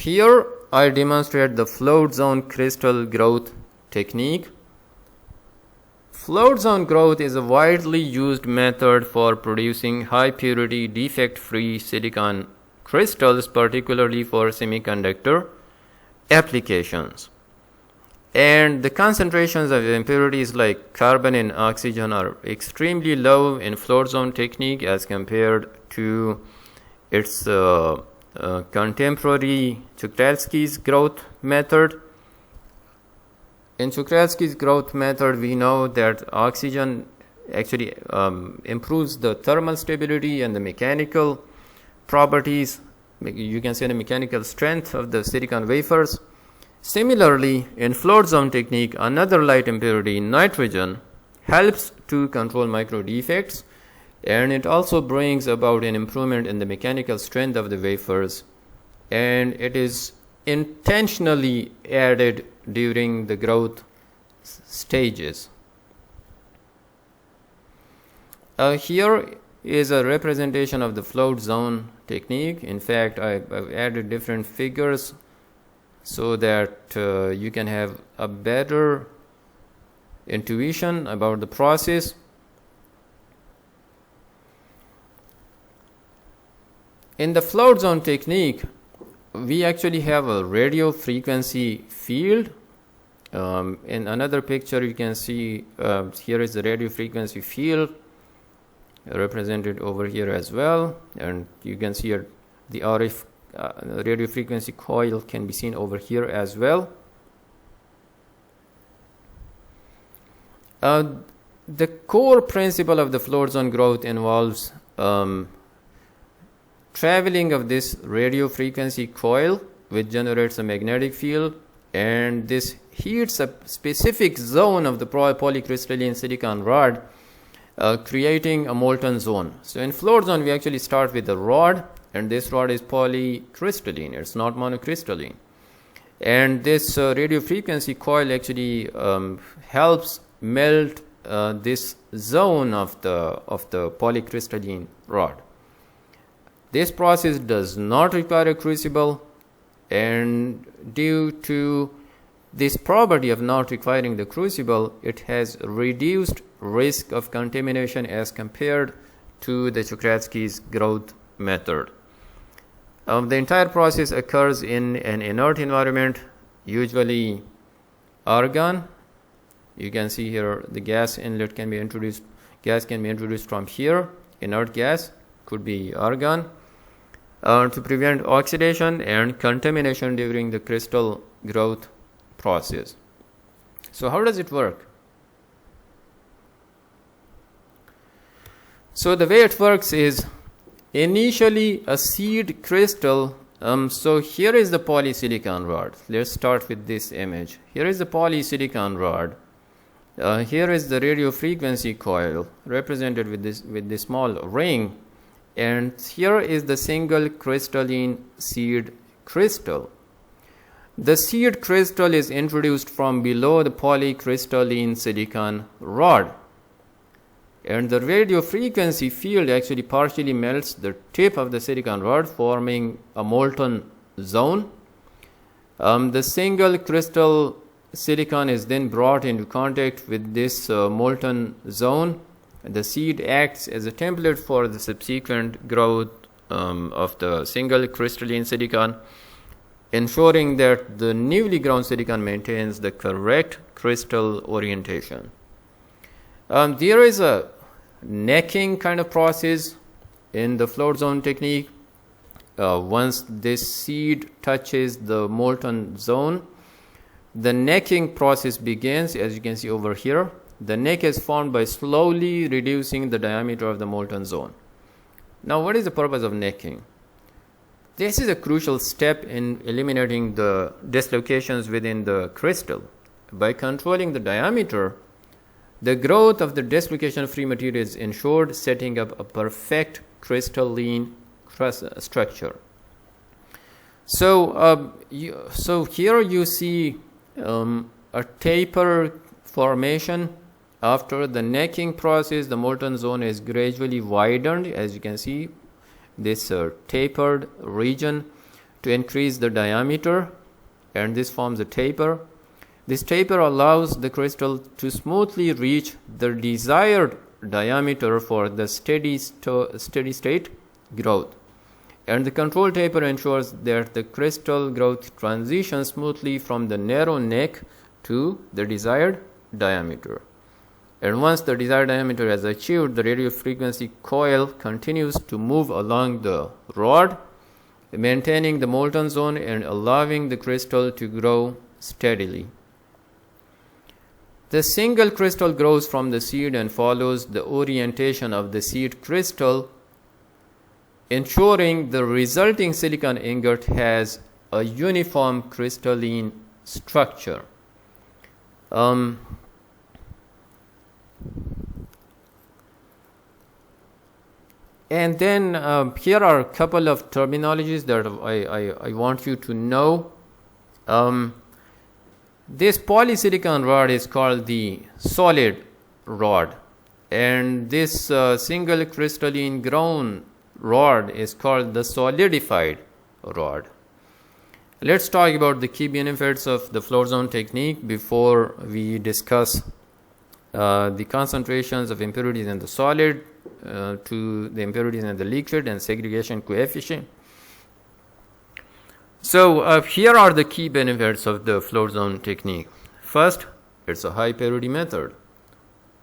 Here I demonstrate the float zone crystal growth technique. Float zone growth is a widely used method for producing high purity defect free silicon crystals, particularly for semiconductor applications. And the concentrations of impurities like carbon and oxygen are extremely low in float zone technique as compared to its contemporary Czochralski's growth method. In Czochralski's growth method, we know that oxygen actually improves the thermal stability and the mechanical properties. You can say the mechanical strength of the silicon wafers. Similarly, in float zone technique, another light impurity, nitrogen, helps to control micro defects, and it also brings about an improvement in the mechanical strength of the wafers, and it is intentionally added during the growth stages. Here is a representation of the float zone technique. In fact, I've added different figures so that you can have a better intuition about the process. In the float zone technique, we actually have a radio frequency field. In another picture, you can see here is the radio frequency field represented over here as well, and you can see the RF radio frequency coil can be seen over here as well. The core principle of the float zone growth involves traveling of this radio frequency coil, which generates a magnetic field, and this heats a specific zone of the polycrystalline silicon rod, creating a molten zone. So in float zone, we actually start with the rod, and this rod is polycrystalline, it's not monocrystalline. And this radio frequency coil actually helps melt this zone of the polycrystalline rod. This process does not require a crucible, and due to this property of not requiring the crucible, it has reduced risk of contamination as compared to the Czochralski's growth method. The entire process occurs in an inert environment, usually argon. You can see here the gas inlet can be introduced. Gas can be introduced from here. Inert gas could be argon, to prevent oxidation and contamination during the crystal growth process. So how does it work? So the way it works is initially a seed crystal. So here is the polysilicon rod. Let's start with this image. Here is the polysilicon rod. Here is the radio frequency coil represented with this small ring, and here is the single crystalline seed crystal. The seed crystal is introduced from below the polycrystalline silicon rod, and the radio frequency field actually partially melts the tip of the silicon rod, forming a molten zone. The single crystal silicon is then brought into contact with this molten zone. The seed acts as a template for the subsequent growth of the single crystalline silicon, ensuring that the newly grown silicon maintains the correct crystal orientation. There is a necking kind of process in the float zone technique. Once this seed touches the molten zone, the necking process begins. As you can see over here, the neck is formed by slowly reducing the diameter of the molten zone. Now, what is the purpose of necking? This is a crucial step in eliminating the dislocations within the crystal. By controlling the diameter, the growth of the dislocation-free material is ensured, setting up a perfect crystalline structure. So here you see a taper formation. After the necking process, the molten zone is gradually widened. As you can see, this tapered region to increase the diameter, and this forms a taper. This taper allows the crystal to smoothly reach the desired diameter for the steady state growth. And the control taper ensures that the crystal growth transitions smoothly from the narrow neck to the desired diameter. And once the desired diameter is achieved, the radio frequency coil continues to move along the rod, maintaining the molten zone and allowing the crystal to grow steadily. The single crystal grows from the seed and follows the orientation of the seed crystal, ensuring the resulting silicon ingot has a uniform crystalline structure. And then here are a couple of terminologies that I want you to know. This polysilicon rod is called the solid rod, and this single crystalline grown rod is called the solidified rod. Let's talk about the key benefits of the float zone technique before we discuss the concentrations of impurities in the solid to the impurities in the liquid and segregation coefficient. So here are the key benefits of the float zone technique. First, it's a high purity method.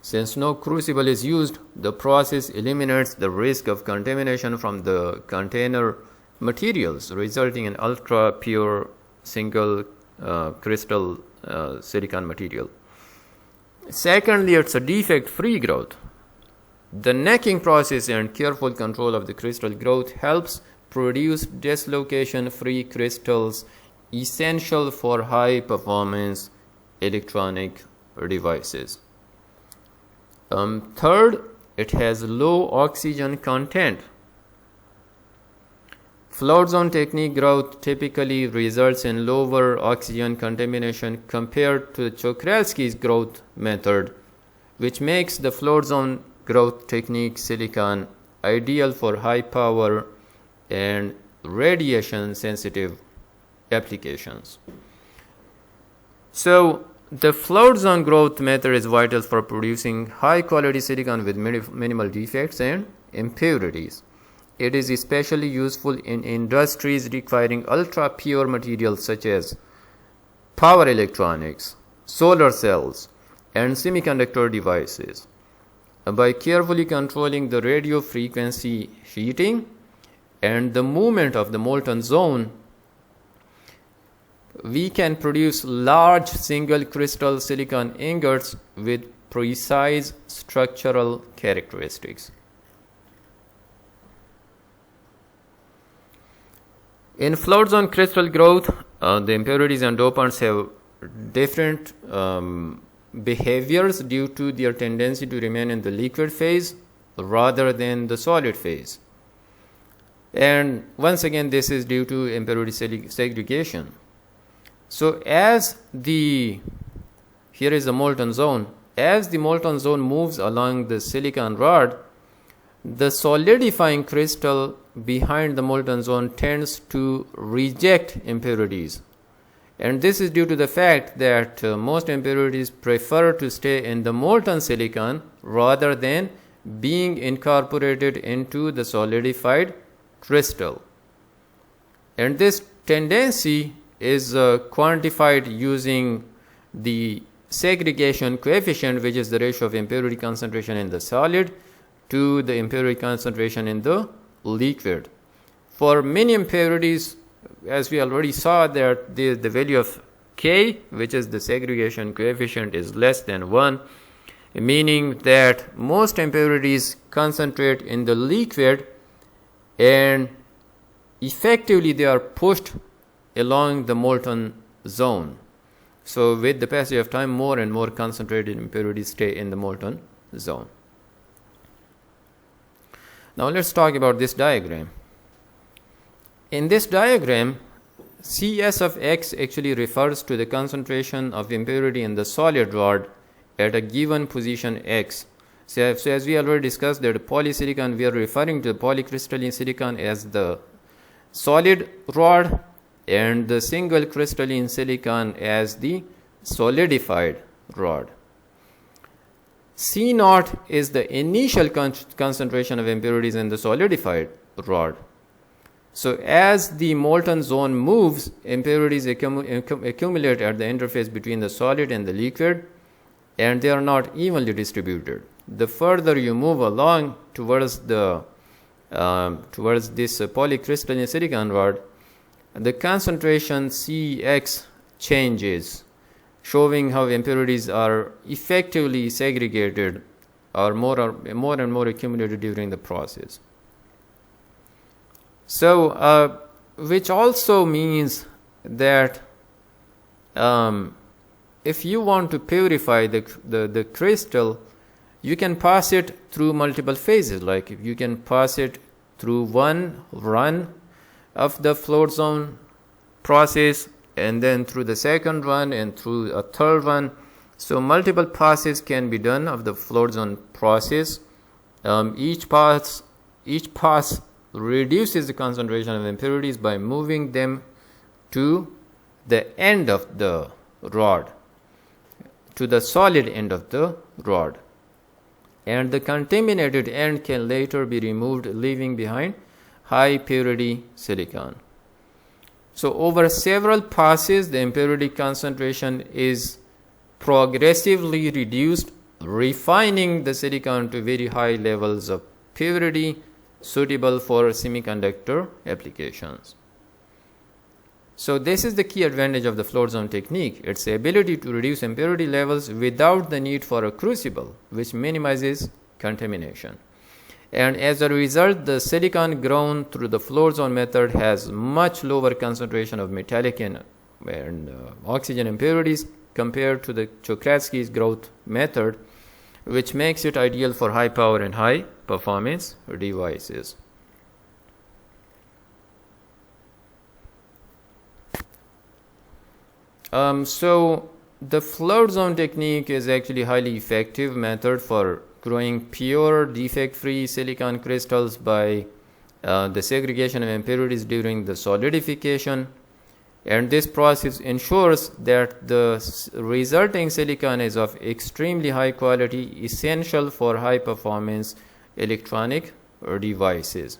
Since no crucible is used, the process eliminates the risk of contamination from the container materials, resulting in ultra pure single crystal silicon material. Secondly, it's a defect free growth. The necking process and careful control of the crystal growth helps produce dislocation free crystals, essential for high performance electronic devices. Third, it has low oxygen content. Float zone technique growth typically results in lower oxygen contamination compared to Czochralski's growth method, which makes the float zone growth technique silicon ideal for high power and radiation sensitive applications. So the float zone growth method is vital for producing high quality silicon with minimal defects and impurities. It is especially useful in industries requiring ultra pure materials such as power electronics, solar cells, and semiconductor devices. By carefully controlling the radio frequency heating and the movement of the molten zone, we can produce large single crystal silicon ingots with precise structural characteristics. In float zone crystal growth, the impurities and dopants have different behaviors due to their tendency to remain in the liquid phase rather than the solid phase. And once again, this is due to impurity segregation. So here is the molten zone. As the molten zone moves along the silicon rod, the solidifying crystal behind the molten zone tends to reject impurities. And this is due to the fact that most impurities prefer to stay in the molten silicon rather than being incorporated into the solidified crystal. And this tendency is quantified using the segregation coefficient, which is the ratio of impurity concentration in the solid to the impurity concentration in the liquid. For many impurities, as we already saw, that the value of K, which is the segregation coefficient, is less than 1, meaning that most impurities concentrate in the liquid and effectively they are pushed along the molten zone. So with the passage of time, more and more concentrated impurities stay in the molten zone. Now let's talk about this diagram. In this diagram, Cs of x actually refers to the concentration of impurity in the solid rod at a given position x. So as we already discussed, that polysilicon, we are referring to the polycrystalline silicon as the solid rod and the single crystalline silicon as the solidified rod. C naught is the initial concentration of impurities in the solidified rod. So as the molten zone moves, impurities accumulate at the interface between the solid and the liquid, and they are not evenly distributed. The further you move along towards this polycrystalline silicon rod, the concentration Cx changes, showing how impurities are effectively segregated or more and more accumulated during the process. So, which also means that if you want to purify the crystal, you can pass it through multiple phases. Like if you can pass it through one run of the float zone process, and then through the second run and through a third one. So multiple passes can be done of the float zone process. Each pass reduces the concentration of impurities by moving them to the end of the rod, to the solid end of the rod. And the contaminated end can later be removed, leaving behind high purity silicon. So over several passes, the impurity concentration is progressively reduced, refining the silicon to very high levels of purity suitable for semiconductor applications. So this is the key advantage of the float zone technique. Its ability to reduce impurity levels without the need for a crucible, which minimizes contamination. And as a result, the silicon grown through the float zone method has much lower concentration of metallic and oxygen impurities compared to the Czochralski's growth method, which makes it ideal for high power and high performance devices. So the float zone technique is actually a highly effective method for growing pure defect-free silicon crystals by the segregation of impurities during the solidification, and this process ensures that the resulting silicon is of extremely high quality, essential for high performance electronic devices.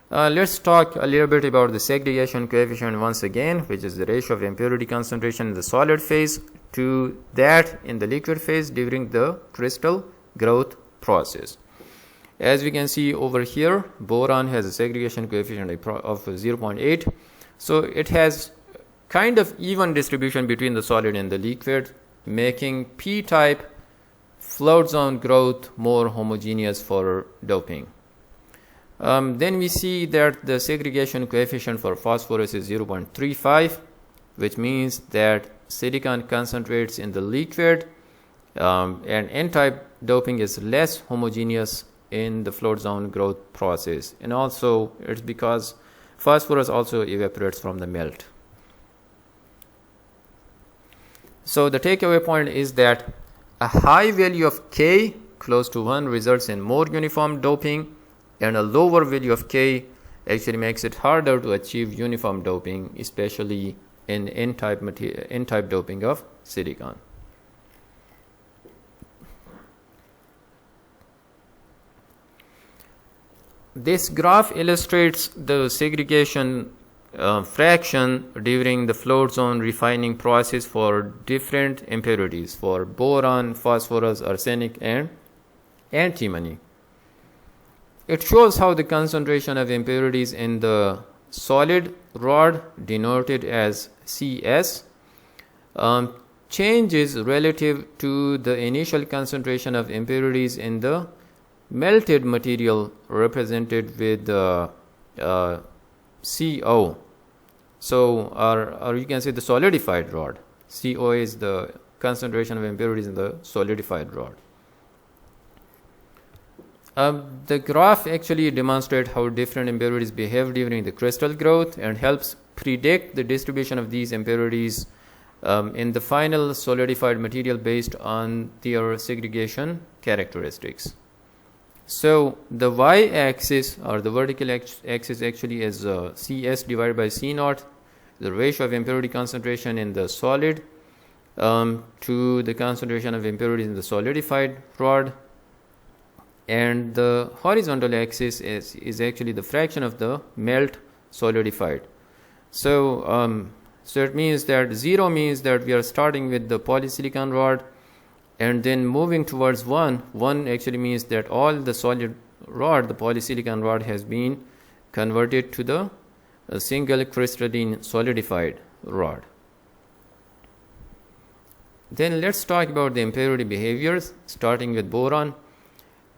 Let's talk a little bit about the segregation coefficient once again, which is the ratio of impurity concentration in the solid phase to that in the liquid phase during the crystal growth process. As we can see over here, boron has a segregation coefficient of 0.8. So it has kind of even distribution between the solid and the liquid, making p-type float zone growth more homogeneous for doping. Then we see that the segregation coefficient for phosphorus is 0.35, which means that silicon concentrates in the liquid, and n-type doping is less homogeneous in the float zone growth process. And also it's because phosphorus also evaporates from the melt. So the takeaway point is that a high value of K close to 1 results in more uniform doping, and a lower value of K actually makes it harder to achieve uniform doping, especially in n-type doping of silicon. This graph illustrates the segregation fraction during the float zone refining process for different impurities, for boron, phosphorus, arsenic, and antimony. It shows how the concentration of impurities in the solid rod, denoted as CS, changes relative to the initial concentration of impurities in the melted material, represented with CO. So, or you can say the solidified rod. CO is the concentration of impurities in the solidified rod. The graph actually demonstrates how different impurities behave during the crystal growth and helps predict the distribution of these impurities in the final solidified material based on their segregation characteristics. So the y-axis or the vertical axis actually is Cs divided by C naught, the ratio of impurity concentration in the solid to the concentration of impurities in the solidified rod, and the horizontal axis is actually the fraction of the melt solidified. So so it means that 0 means that we are starting with the polysilicon rod and then moving towards 1. 1 actually means that all the solid rod, the polysilicon rod, has been converted to the single crystalline solidified rod. Then let's talk about the impurity behaviors, starting with boron.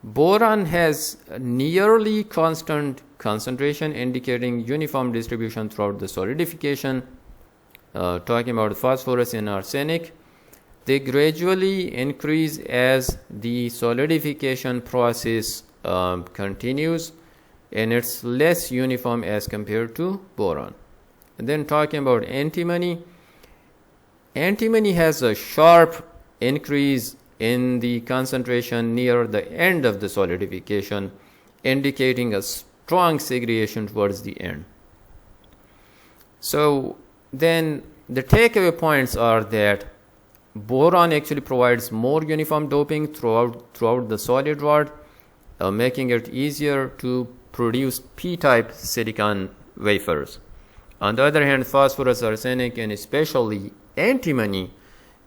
Boron has a nearly constant concentration, indicating uniform distribution throughout the solidification. Talking about phosphorus and arsenic, they gradually increase as the solidification process continues, and it's less uniform as compared to boron. And then talking about antimony, antimony has a sharp increase in the concentration near the end of the solidification, indicating a strong segregation towards the end. So then the takeaway points are that boron actually provides more uniform doping throughout the solid rod, making it easier to produce p-type silicon wafers. On the other hand, phosphorus, arsenic, and especially antimony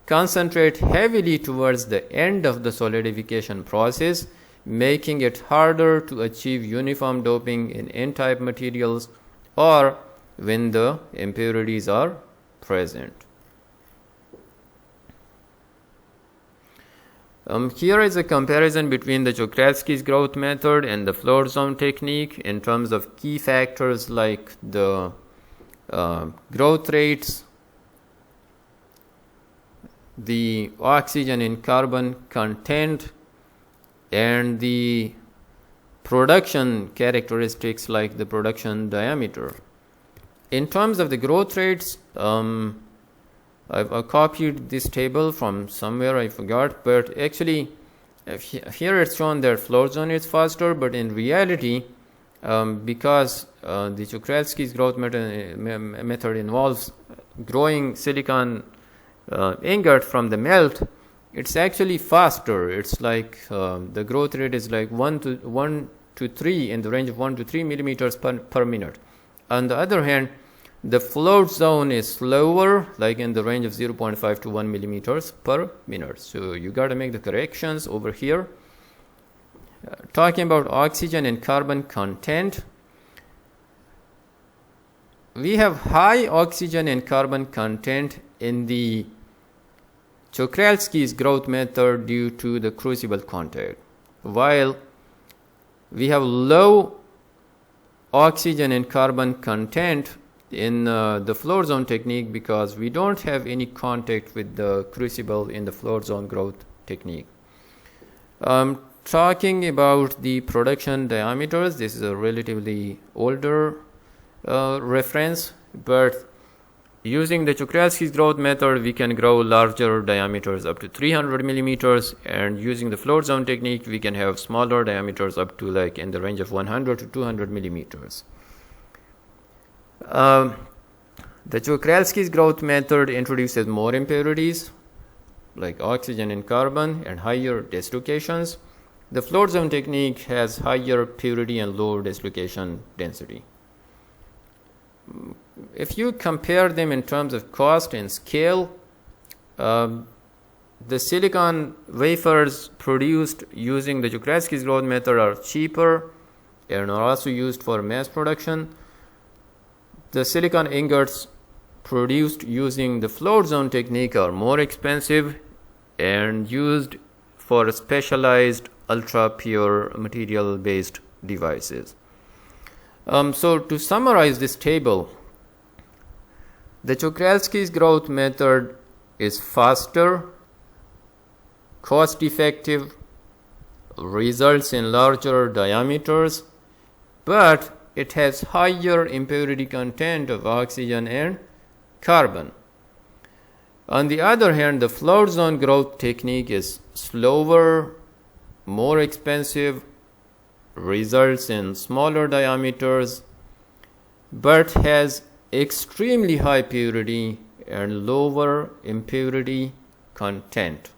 concentrate heavily towards the end of the solidification process, making it harder to achieve uniform doping in n-type materials or when the impurities are present. Here is a comparison between the Czochralski's growth method and the float zone technique in terms of key factors like the growth rates, the oxygen and carbon content, and the production characteristics like the production diameter. In terms of the growth rates, I've copied this table from somewhere, I forgot, but actually here it's shown that float zone is faster, but in reality, because the Czochralski's growth method involves growing silicon ingot from the melt, it's actually faster. It's like the growth rate is like 1 to 3 in the range of 1 to 3 millimeters per minute. On the other hand, the float zone is slower, like in the range of 0.5 to 1 millimeters per minute. So you got to make the corrections over here. Talking about oxygen and carbon content, we have high oxygen and carbon content in the Czochralski's growth method due to the crucible contact, while we have low oxygen and carbon content in the float zone technique because we don't have any contact with the crucible in the float zone growth technique. Talking about the production diameters, this is a relatively older reference, but using the Czochralski's growth method, we can grow larger diameters up to 300 millimeters, and using the float zone technique, we can have smaller diameters up to like in the range of 100 to 200 millimeters. The Czochralski's growth method introduces more impurities like oxygen and carbon and higher dislocations. The float zone technique has higher purity and lower dislocation density. If you compare them in terms of cost and scale, the silicon wafers produced using the Czochralski's growth method are cheaper and are also used for mass production. The silicon ingots produced using the float zone technique are more expensive and used for specialized ultra pure material based devices. So to summarize this table, the Czochralski's growth method is faster, cost effective, results in larger diameters, but it has higher impurity content of oxygen and carbon. On the other hand, the float zone growth technique is slower, more expensive, results in smaller diameters but has extremely high purity and lower impurity content.